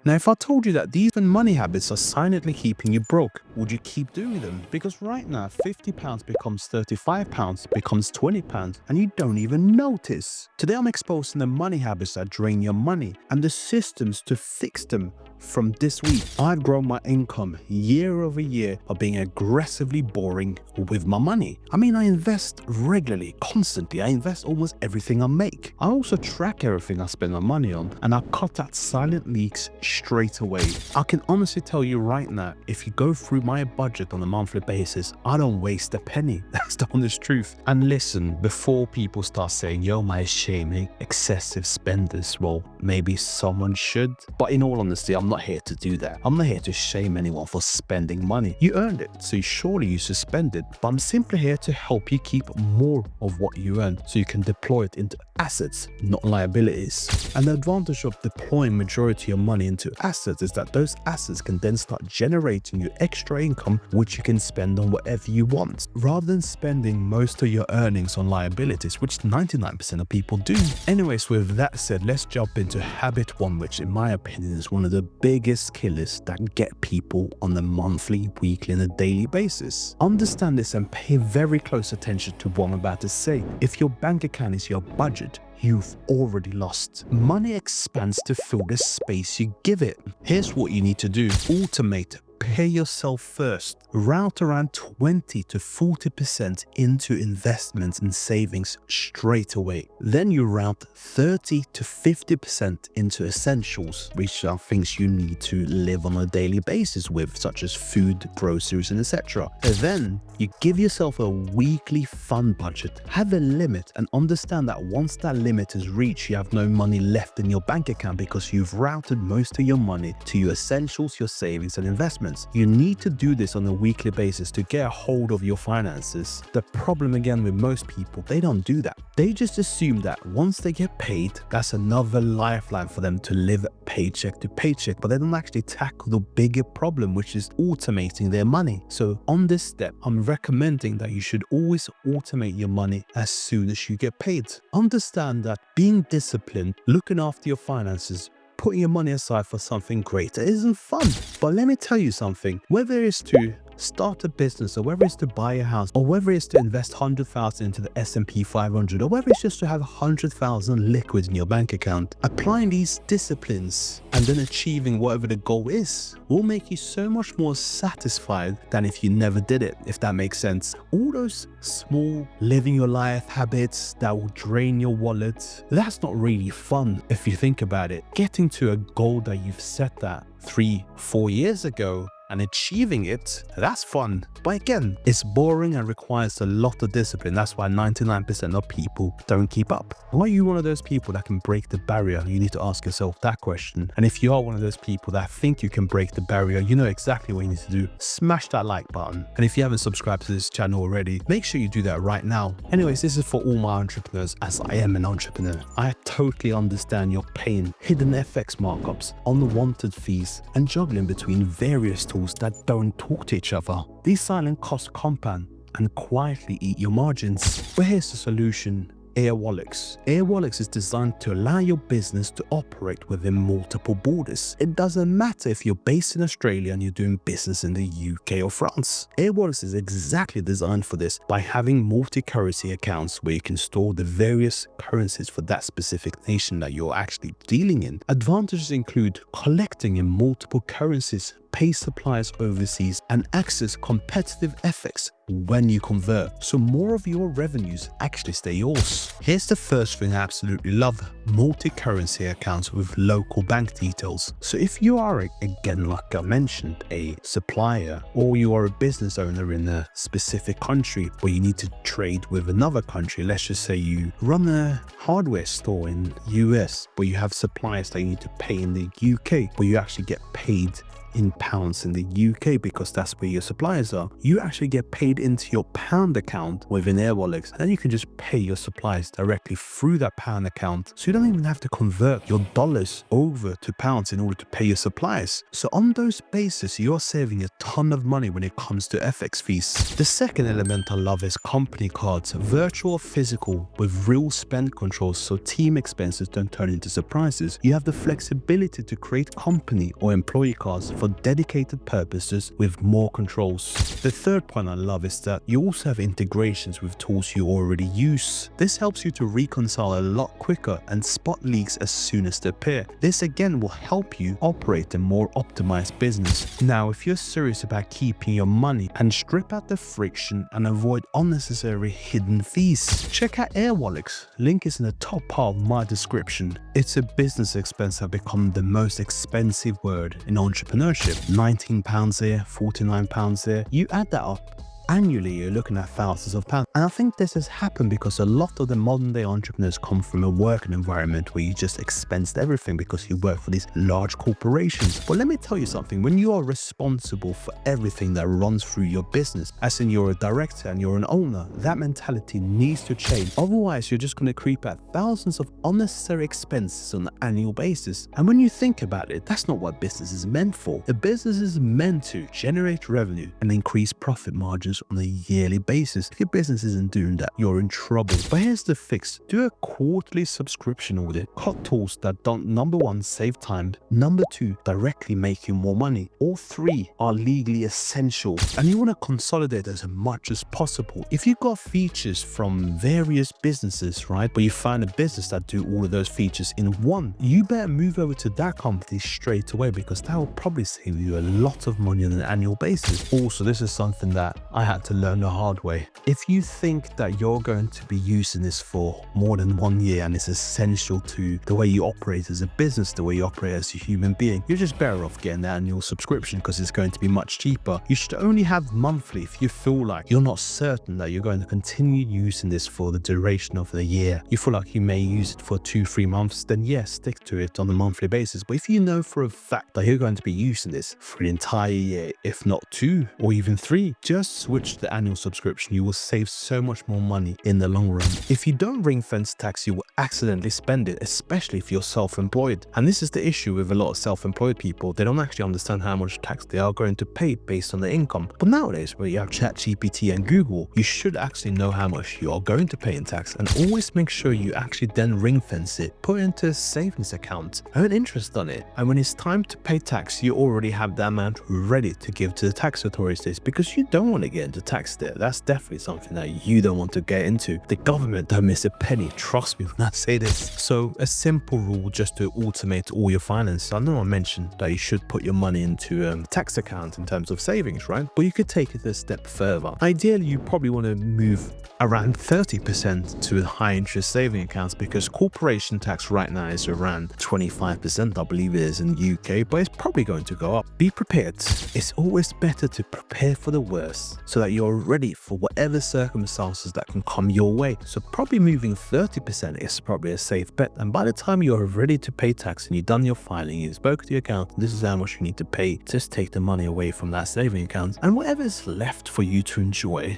Now, if I told you that these money habits are silently keeping you broke, would you keep doing them? Because right now, £50 becomes £35, becomes £20, and you don't even notice. Today, I'm exposing the money habits that drain your money and the systems to fix them. From this week, I've grown my income year over year by being aggressively boring with my money. I mean, I invest regularly, constantly. I invest almost everything I make. I also track everything I spend my money on, and I cut out silent leaks straight away. I can honestly tell you right now, if you go through my budget on a monthly basis, I don't waste a penny. That's the honest truth. And listen, before people start saying, yo, my shaming excessive spenders, well, maybe someone should. But in all honesty, I'm not here to do that. I'm not here to shame anyone for spending money. You earned it, so surely you should spend it. But I'm simply here to help you keep more of what you earn so you can deploy it into assets, not liabilities. And the advantage of deploying majority of your money into assets is that those assets can then start generating you extra income, which you can spend on whatever you want, rather than spending most of your earnings on liabilities, which 99% of people do. Anyways, with that said, let's jump into habit one, which in my opinion is one of the biggest killers that get people on a monthly, weekly, and a daily basis. Understand this and pay very close attention to what I'm about to say. If your bank account is your budget, you've already lost. Money expands to fill the space you give it. Here's what you need to do. Automate. Pay yourself first. Route around 20 to 40% into investments and savings straight away. Then you route 30 to 50% into essentials, which are things you need to live on a daily basis with, such as food, groceries, and etc. Then you give yourself a weekly fund budget. Have a limit and understand that once that limit is reached, you have no money left in your bank account because you've routed most of your money to your essentials, your savings, and investments. You need to do this on a weekly basis to get a hold of your finances. The problem again with most people, they don't do that. They just assume that once they get paid, that's another lifeline for them to live paycheck to paycheck, but they don't actually tackle the bigger problem, which is automating their money. So on this step, I'm recommending that you should always automate your money as soon as you get paid. Understand that being disciplined, looking after your finances, putting your money aside for something greater isn't fun. But let me tell you something, whether it's to start a business, or whether it's to buy a house, or whether it's to invest 100,000 into the S&P 500, or whether it's just to have 100,000 liquid in your bank account, applying these disciplines and then achieving whatever the goal is will make you so much more satisfied than if you never did it, if that makes sense. All those small living your life habits that will drain your wallet, that's not really fun if you think about it. Getting to a goal that you've set that 3-4 years ago and achieving it, that's fun. But again, it's boring and requires a lot of discipline. That's why 99% of people don't keep up. Are you one of those people that can break the barrier? You need to ask yourself that question. And if you are one of those people that think you can break the barrier, you know exactly what you need to do. Smash that like button. And if you haven't subscribed to this channel already, make sure you do that right now. Anyways, this is for all my entrepreneurs, as I am an entrepreneur. I totally understand your pain, hidden FX markups, unwanted fees, and juggling between various tools that don't talk to each other. These silent costs compound and quietly eat your margins. But here's the solution. Airwallex. Airwallex is designed to allow your business to operate within multiple borders. It doesn't matter if you're based in Australia and you're doing business in the UK or France. Airwallex is exactly designed for this by having multi-currency accounts where you can store the various currencies for that specific nation that you're actually dealing in. Advantages include collecting in multiple currencies, pay suppliers overseas, and access competitive FX when you convert, so more of your revenues actually stay yours. Here's the first thing I absolutely love: multi-currency accounts with local bank details. So if you are, again, like I mentioned, a supplier, or you are a business owner in a specific country where you need to trade with another country, let's just say you run a hardware store in US where you have suppliers that you need to pay in the UK, where you actually get paid in pounds in the UK because that's where your suppliers are. You actually get paid into your pound account within Airwallex, and then you can just pay your suppliers directly through that pound account. So you don't even have to convert your dollars over to pounds in order to pay your suppliers. So on those bases, you're saving a ton of money when it comes to FX fees. The second element I love is company cards, virtual or physical, with real spend controls so team expenses don't turn into surprises. You have the flexibility to create company or employee cards for dedicated purposes with more controls. The third point I love is that you also have integrations with tools you already use. This helps you to reconcile a lot quicker and spot leaks as soon as they appear. This again will help you operate a more optimized business. Now, if you're serious about keeping your money and strip out the friction and avoid unnecessary hidden fees, check out Airwallex. Link is in the top part of my description. It's a business expense that become the most expensive word in entrepreneurship. £19 here, £49 there. You add that up, annually you're looking at thousands of pounds. And I think this has happened because a lot of the modern day entrepreneurs come from a working environment where you just expensed everything because you work for these large corporations. But let me tell you something, when you are responsible for everything that runs through your business, as in you're a director and you're an owner, that mentality needs to change. Otherwise, you're just going to creep out thousands of unnecessary expenses on an annual basis. And when you think about it, that's not what business is meant for. A business is meant to generate revenue and increase profit margins on a yearly basis. If your business isn't doing that, you're in trouble. But here's the fix. Do a quarterly subscription audit. Cut tools that don't, number one, save time, number two, directly make you more money. All three are legally essential, and you want to consolidate as much as possible. If you got features from various businesses, right, but you find a business that do all of those features in one, you better move over to that company straight away because that will probably save you a lot of money on an annual basis. Also, this is something that I had to learn the hard way. If you think that you're going to be using this for more than 1 year and it's essential to the way you operate as a business, the way you operate as a human being, you're just better off getting the annual subscription because it's going to be much cheaper. You should only have monthly if you feel like you're not certain that you're going to continue using this for the duration of the year. You feel like you may use it for 2-3 months, then yes, stick to it on a monthly basis. But if you know for a fact that you're going to be using this for an entire year, if not 2 or even 3, just switch to the annual subscription. You will save so much more money in the long run. If you don't ring-fence tax, you will accidentally spend it, especially if you're self-employed. And this is the issue with a lot of self-employed people. They don't actually understand how much tax they are going to pay based on their income. But nowadays, where you have ChatGPT and Google, you should actually know how much you are going to pay in tax, and always make sure you actually then ring-fence it, put it into a savings account, earn interest on it, and when it's time to pay tax, you already have that amount ready to give to the tax authorities, because you don't want to get into tax debt. That's definitely something that you don't want to get into. The government don't miss a penny, trust me when I say this. So a simple rule just to automate all your finances. I know I mentioned that you should put your money into a tax account in terms of savings, right? But you could take it a step further. Ideally, you probably want to move around 30% to high interest saving accounts, because corporation tax right now is around 25%, I believe it is in the UK, but it's probably going to go up. Be prepared. It's always better to prepare for the worst so that you're ready for whatever circumstances that can come your way. So probably moving 30% is probably a safe bet. And by the time you're ready to pay tax and you've done your filing, you spoke to your accountant, this is how much you need to pay, just take the money away from that saving account, and whatever's left for you to enjoy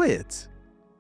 it.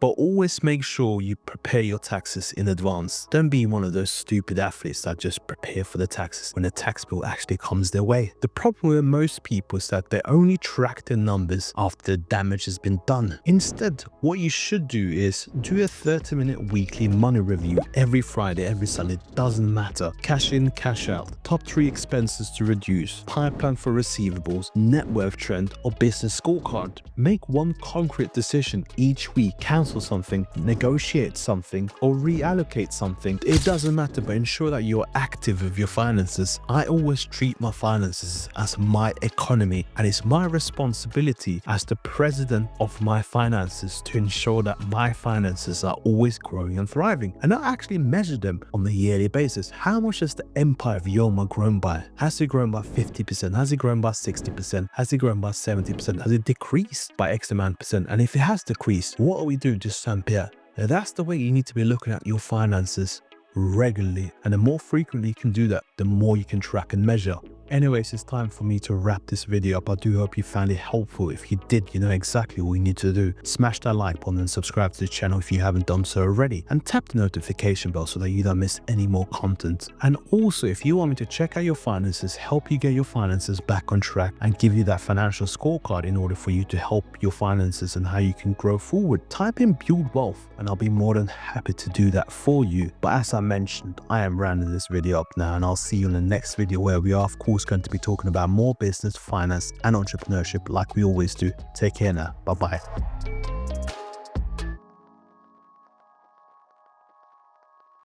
But always make sure you prepare your taxes in advance. Don't be one of those stupid athletes that just prepare for the taxes when the tax bill actually comes their way. The problem with most people is that they only track their numbers after the damage has been done. Instead, what you should do is do a 30-minute weekly money review every Friday, every Sunday, doesn't matter. Cash in, cash out, top 3 expenses to reduce, pipeline for receivables, net worth trend, or business scorecard. Make one concrete decision each week. Cancel something, negotiate something, or reallocate something. It doesn't matter, but ensure that you're active with your finances. I always treat my finances as my economy, and it's my responsibility as the president of my finances to ensure that my finances are always growing and thriving. And I actually measure them on a yearly basis. How much has the empire of Yoma grown by? Has it grown by 50%? Has it grown by 60%? Has it grown by 70%? Has it decreased by X amount percent? And if it has decreased, what are we doing to Saint-Pierre? That's the way you need to be looking at your finances regularly, and the more frequently you can do that, the more you can track and measure Anyways, it's time for me to wrap this video up. I do hope you found it helpful. If you did, you know exactly what you need to do. Smash that like button and subscribe to the channel if you haven't done so already. And tap the notification bell so that you don't miss any more content. And also, if you want me to check out your finances, help you get your finances back on track, and give you that financial scorecard in order for you to help your finances and how you can grow forward, type in build wealth and I'll be more than happy to do that for you. But as I mentioned, I am rounding this video up now, and I'll see you in the next video where we are of course going to be talking about more business, finance and entrepreneurship like we always do. Take care now. Bye bye.